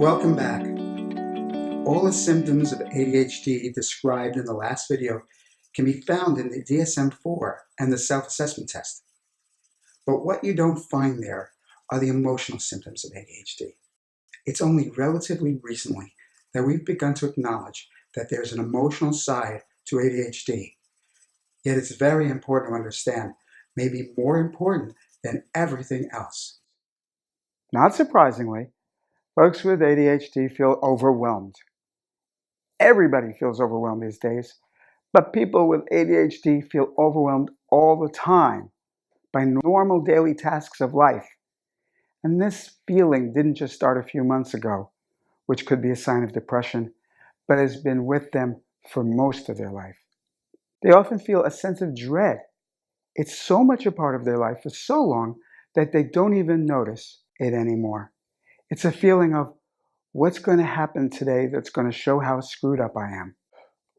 Welcome back. All the symptoms of ADHD described in the last video can be found in the DSM-4 and the self-assessment test. But what you don't find there are the emotional symptoms of ADHD. It's only relatively recently that we've begun to acknowledge that there's an emotional side to ADHD. Yet it's very important to understand, maybe more important than everything else. Not surprisingly, folks with ADHD feel overwhelmed. Everybody feels overwhelmed these days, but people with ADHD feel overwhelmed all the time by normal daily tasks of life. And this feeling didn't just start a few months ago, which could be a sign of depression, but has been with them for most of their life. They often feel a sense of dread. It's so much a part of their life for so long that they don't even notice it anymore. It's a feeling of, what's going to happen today that's going to show how screwed up I am?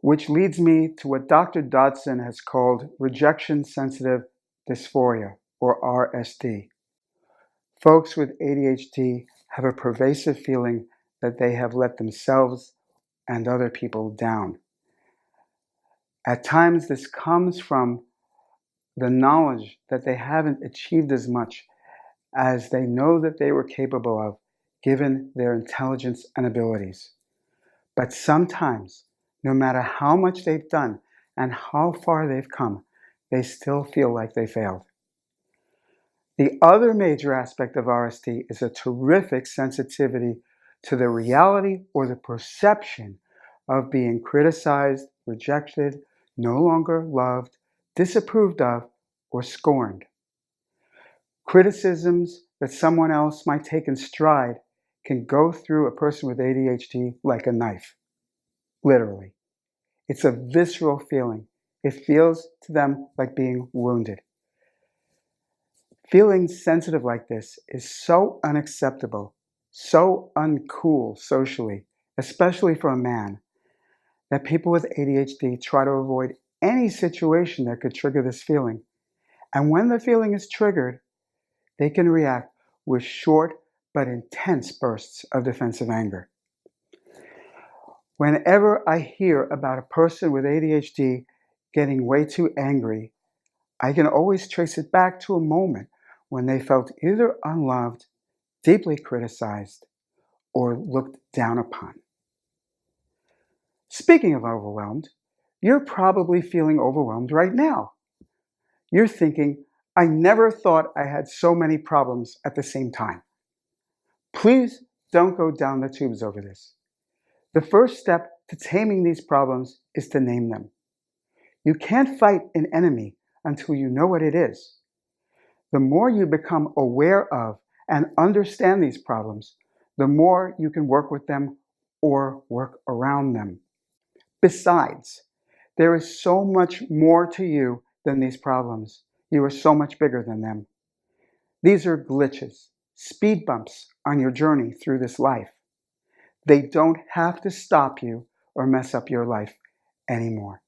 Which leads me to what Dr. Dodson has called rejection-sensitive dysphoria, or RSD. Folks with ADHD have a pervasive feeling that they have let themselves and other people down. At times, this comes from the knowledge that they haven't achieved as much as they know that they were capable of, given their intelligence and abilities. But sometimes, no matter how much they've done and how far they've come, they still feel like they failed. The other major aspect of RSD is a terrific sensitivity to the reality or the perception of being criticized, rejected, no longer loved, disapproved of, or scorned. Criticisms that someone else might take in stride can go through a person with ADHD like a knife, literally. It's a visceral feeling. It feels to them like being wounded. Feeling sensitive like this is so unacceptable, so uncool socially, especially for a man, that people with ADHD try to avoid any situation that could trigger this feeling. And when the feeling is triggered, they can react with short but intense bursts of defensive anger. Whenever I hear about a person with ADHD getting way too angry, I can always trace it back to a moment when they felt either unloved, deeply criticized, or looked down upon. Speaking of overwhelmed, you're probably feeling overwhelmed right now. You're thinking, I never thought I had so many problems at the same time. Please don't go down the tubes over this. The first step to taming these problems is to name them. You can't fight an enemy until you know what it is. The more you become aware of and understand these problems, the more you can work with them or work around them. Besides, there is so much more to you than these problems. You are so much bigger than them. These are glitches, speed bumps on your journey through this life. They don't have to stop you or mess up your life anymore.